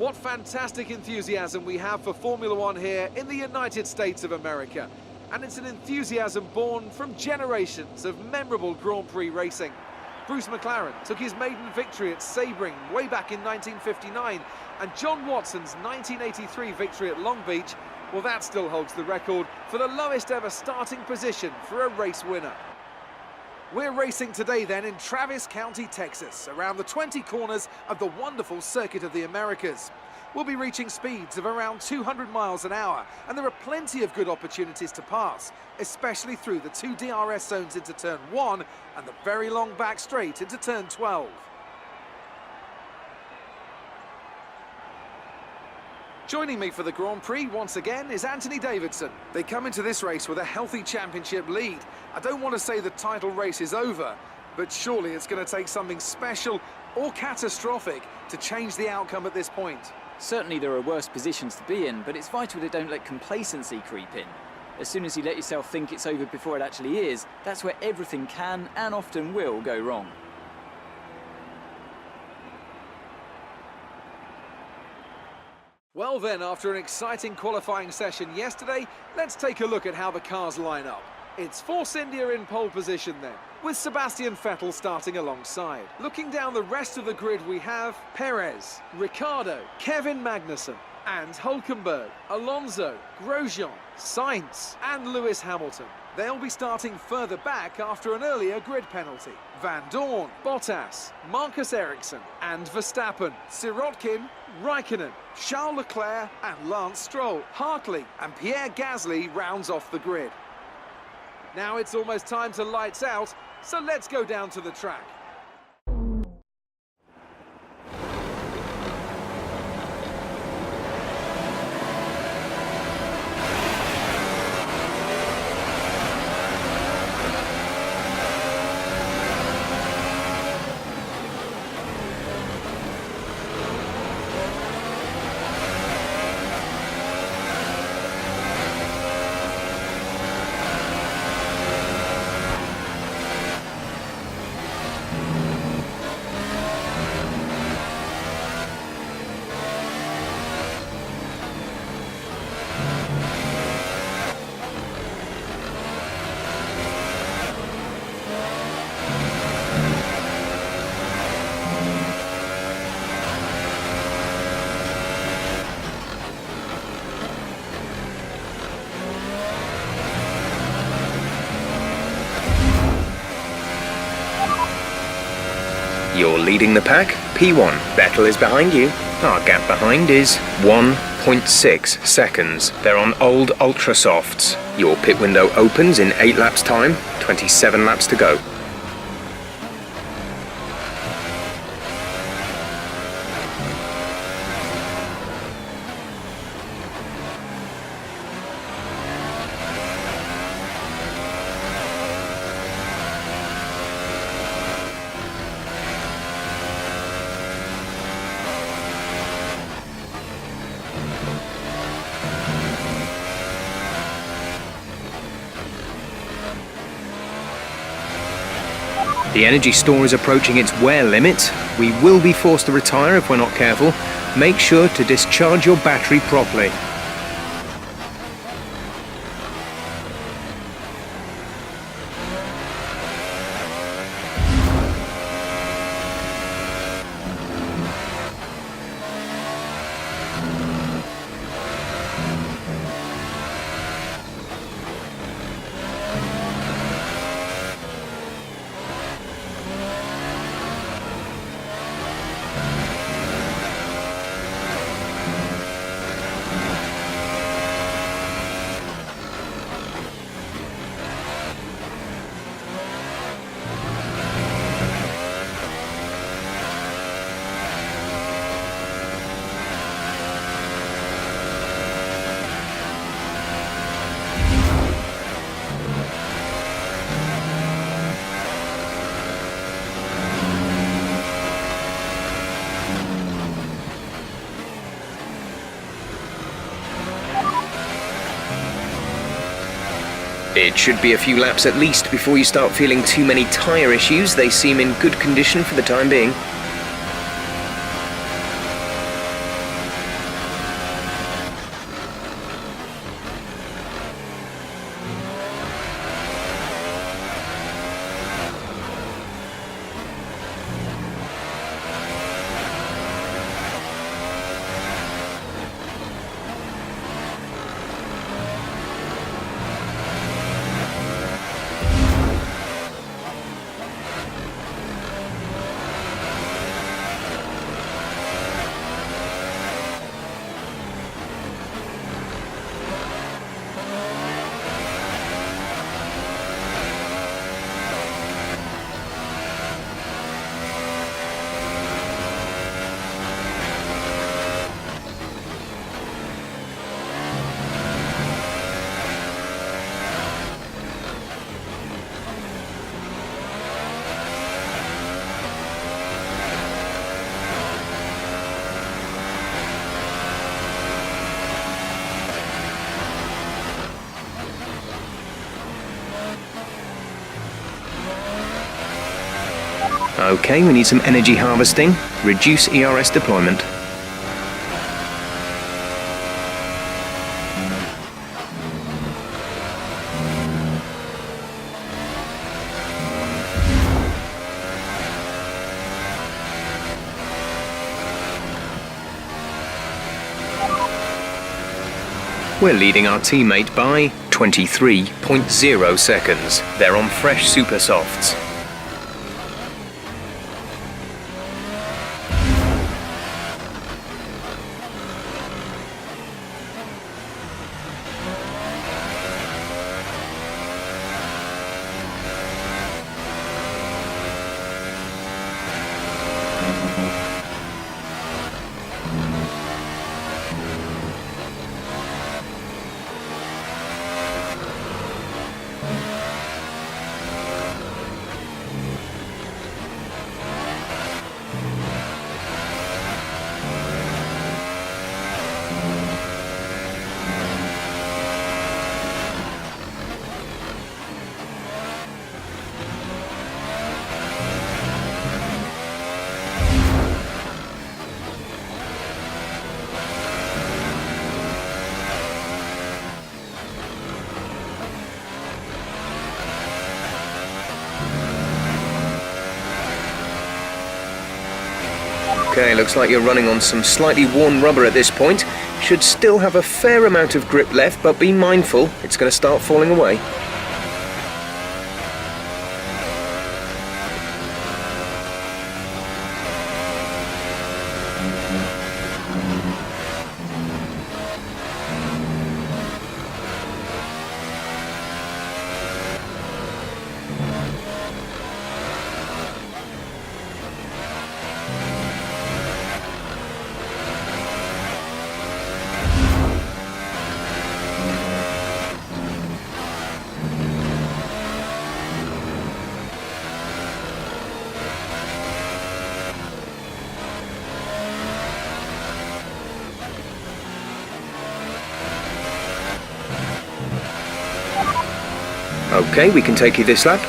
What fantastic enthusiasm we have for Formula One here in the United States of America. And it's an enthusiasm born from generations of memorable Grand Prix racing. Bruce McLaren took his maiden victory at Sebring way back in 1959, and John Watson's 1983 victory at Long Beach, well, that still holds the record for the lowest ever starting position for a race winner. We're racing today then in Travis County, Texas, around the 20 corners of the wonderful Circuit of the Americas. We'll be reaching speeds of around 200 miles an hour, and there are plenty of good opportunities to pass, especially through the two DRS zones into turn 1 and the very long back straight into turn 12. Joining me for the Grand Prix once again is Anthony Davidson. They come into this race with a healthy championship lead. I don't want to say the title race is over, but surely it's going to take something special or catastrophic to change the outcome at this point. Certainly there are worse positions to be in, but it's vital to don't let complacency creep in. As soon as you let yourself think it's over before it actually is, that's where everything can and often will go wrong. Well then, after an exciting qualifying session yesterday, let's take a look at how the cars line up. It's Force India in pole position then, with Sebastian Vettel starting alongside. Looking down the rest of the grid, we have Perez, Ricciardo, Kevin Magnussen, and Hülkenberg, Alonso, Grosjean, Sainz, and Lewis Hamilton. They'll be starting further back after an earlier grid penalty. Van Dorn, Bottas, Marcus Ericsson, and Verstappen, Sirotkin, Raikkonen, Charles Leclerc, and Lance Stroll. Hartley and Pierre Gasly rounds off the grid. Now it's almost time to lights out, so let's go down to the track. You're leading the pack, P1. Vettel is behind you. Our gap behind is 1.6 seconds. They're on old Ultra Softs. Your pit window opens in 8 laps time, 27 laps to go. The energy store is approaching its wear limit. We will be forced to retire if we're not careful. Make sure to discharge your battery properly. It should be a few laps at least before you start feeling too many tyre issues. They seem in good condition for the time being. Okay, we need some energy harvesting. Reduce ERS deployment. We're leading our teammate by 23.0 seconds. They're on fresh super softs. Okay, looks like you're running on some slightly worn rubber at this point. Should still have a fair amount of grip left, but be mindful, it's going to start falling away. Okay, we can take you this lap.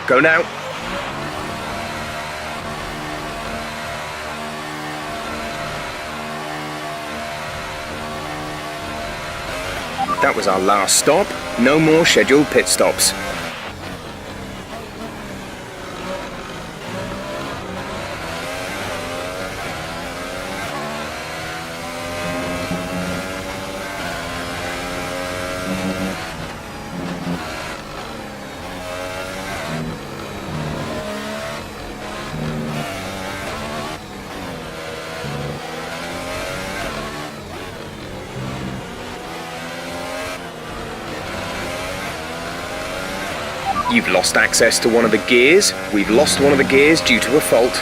Go now. That was our last stop. No more scheduled pit stops. You've lost access to one of the gears. We've lost one of the gears due to a fault.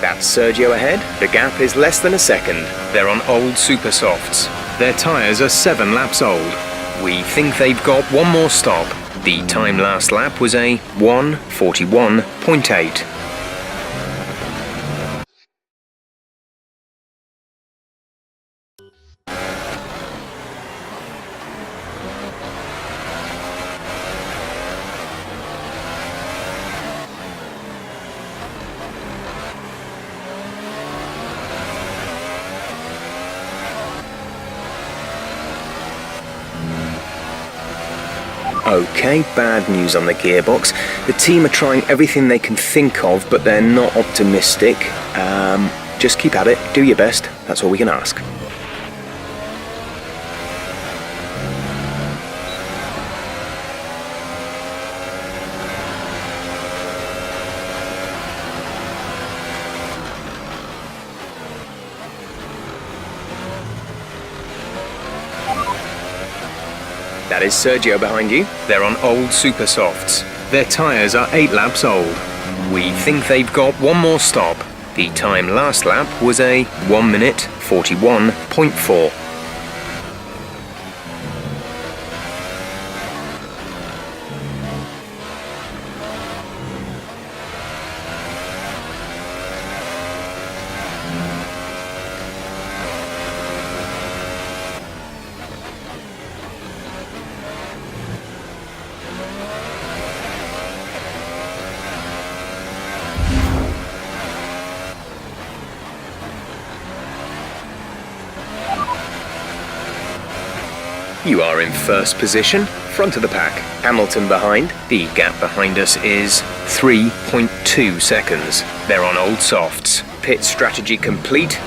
That's Sergio ahead. The gap is less than a second. They're on old super softs. Their tyres are 7 laps old. We think they've got one more stop. The time last lap was a 1:41.8. Okay, bad news on the gearbox. The team are trying everything they can think of, but they're not optimistic. Just keep at it, do your best, that's all we can ask. That is Sergio behind you. They're on old super softs. Their tyres are 8 laps old. We think they've got one more stop. The time last lap was a 1:41.4. You are in first position, front of the pack. Hamilton behind. The gap behind us is 3.2 seconds. They're on old softs. Pit strategy complete.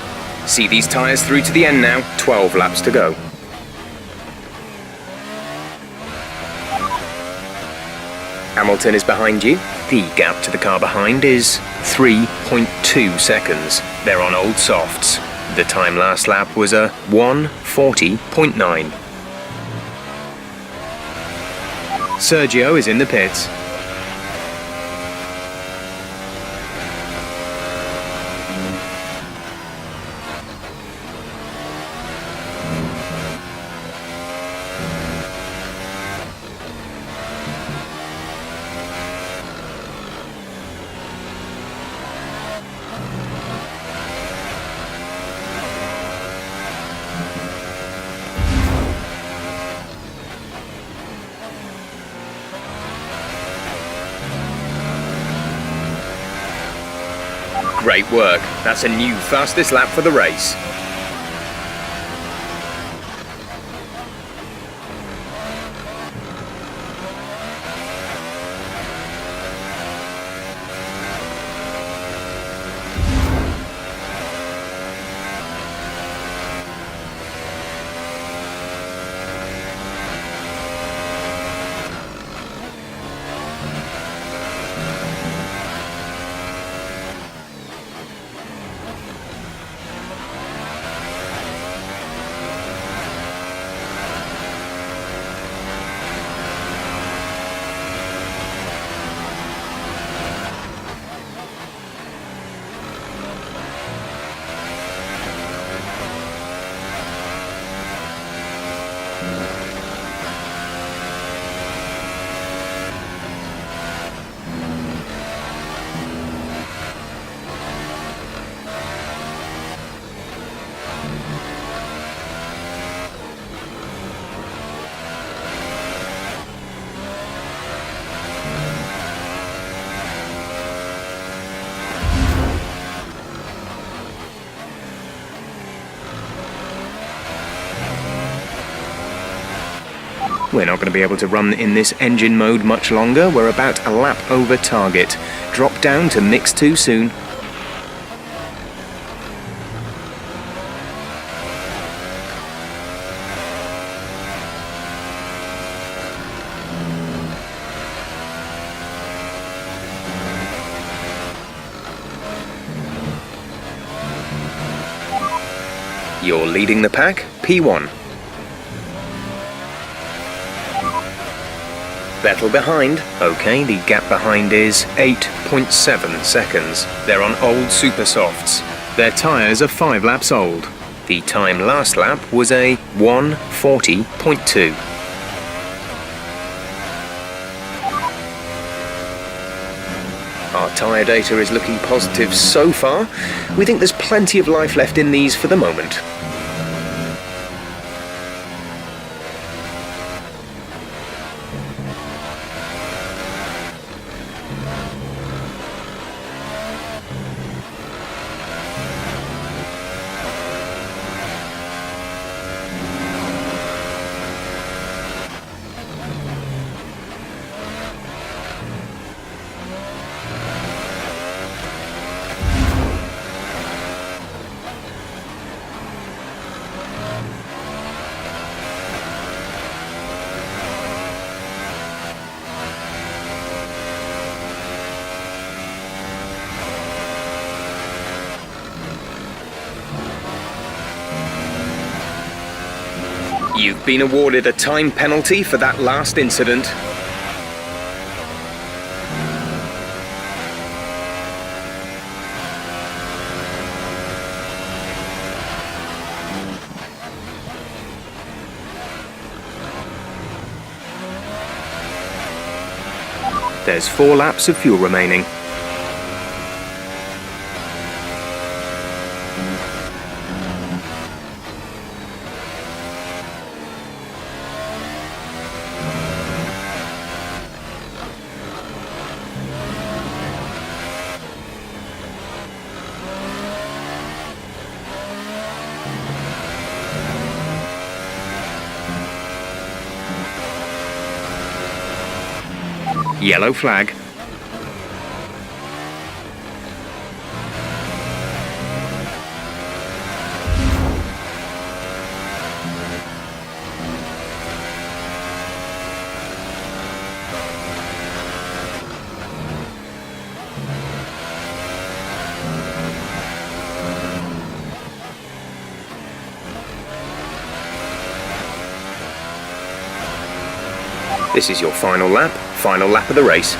See these tyres through to the end now. 12 laps to go. Hamilton is behind you. The gap to the car behind is 3.2 seconds. They're on old softs. The time last lap was a 1:40.9. Sergio is in the pits. Great work. That's a new fastest lap for the race. We're not going to be able to run in this engine mode much longer. We're about a lap over target. Drop down to mix 2 soon. You're leading the pack, P1. Vettel behind. Okay, the gap behind is 8.7 seconds. They're on old super softs. Their tyres are 5 laps old. The time last lap was a 1:40.2. Our tyre data is looking positive so far. We think there's plenty of life left in these for the moment. You've been awarded a time penalty for that last incident. There's 4 laps of fuel remaining. Yellow flag. This is your final lap of the race.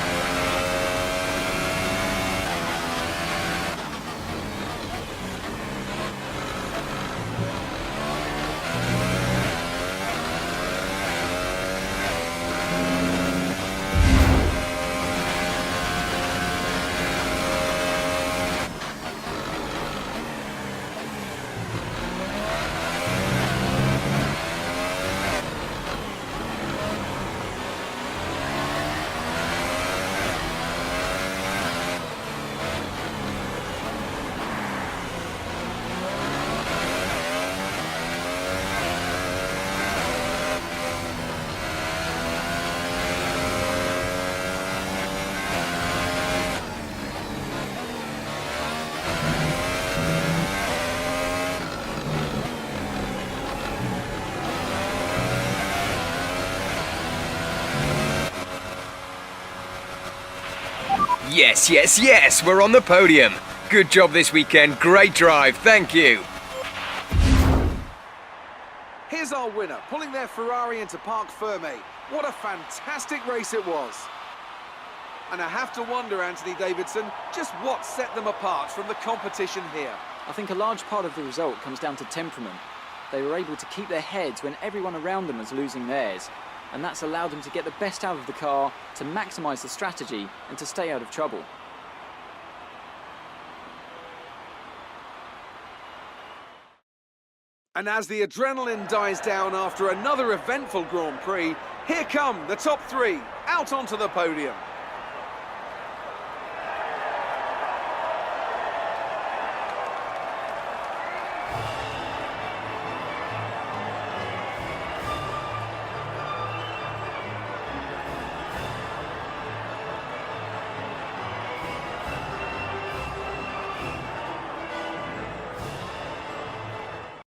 Yes, yes, yes, we're on the podium. Good job this weekend, great drive, thank you. Here's our winner, pulling their Ferrari into Parc Fermé. What a fantastic race it was. And I have to wonder, Anthony Davidson, just what set them apart from the competition here. I think a large part of the result comes down to temperament. They were able to keep their heads when everyone around them was losing theirs. And that's allowed them to get the best out of the car, to maximise the strategy and to stay out of trouble. And as the adrenaline dies down after another eventful Grand Prix, here come the top 3 out onto the podium.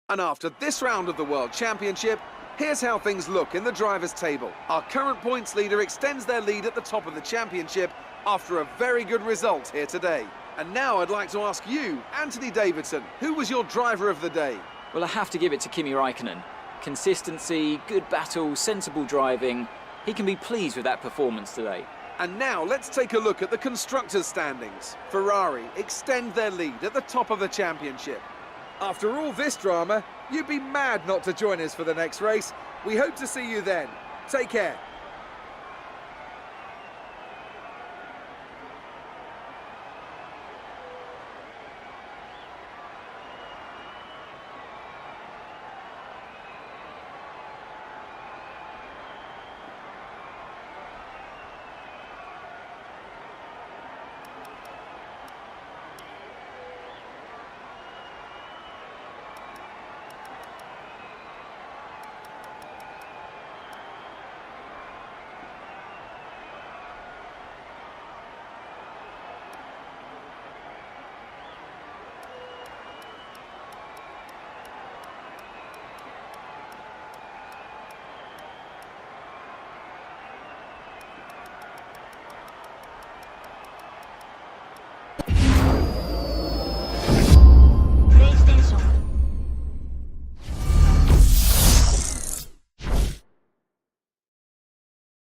And after this round of the World Championship, here's how things look in the drivers' table. Our current points leader extends their lead at the top of the championship after a very good result here today. And now I'd like to ask you, Anthony Davidson, who was your driver of the day? Well, I have to give it to Kimi Räikkönen. Consistency, good battle, sensible driving. He can be pleased with that performance today. And now let's take a look at the constructors' standings. Ferrari extend their lead at the top of the championship. After all this drama, you'd be mad not to join us for the next race. We hope to see you then. Take care.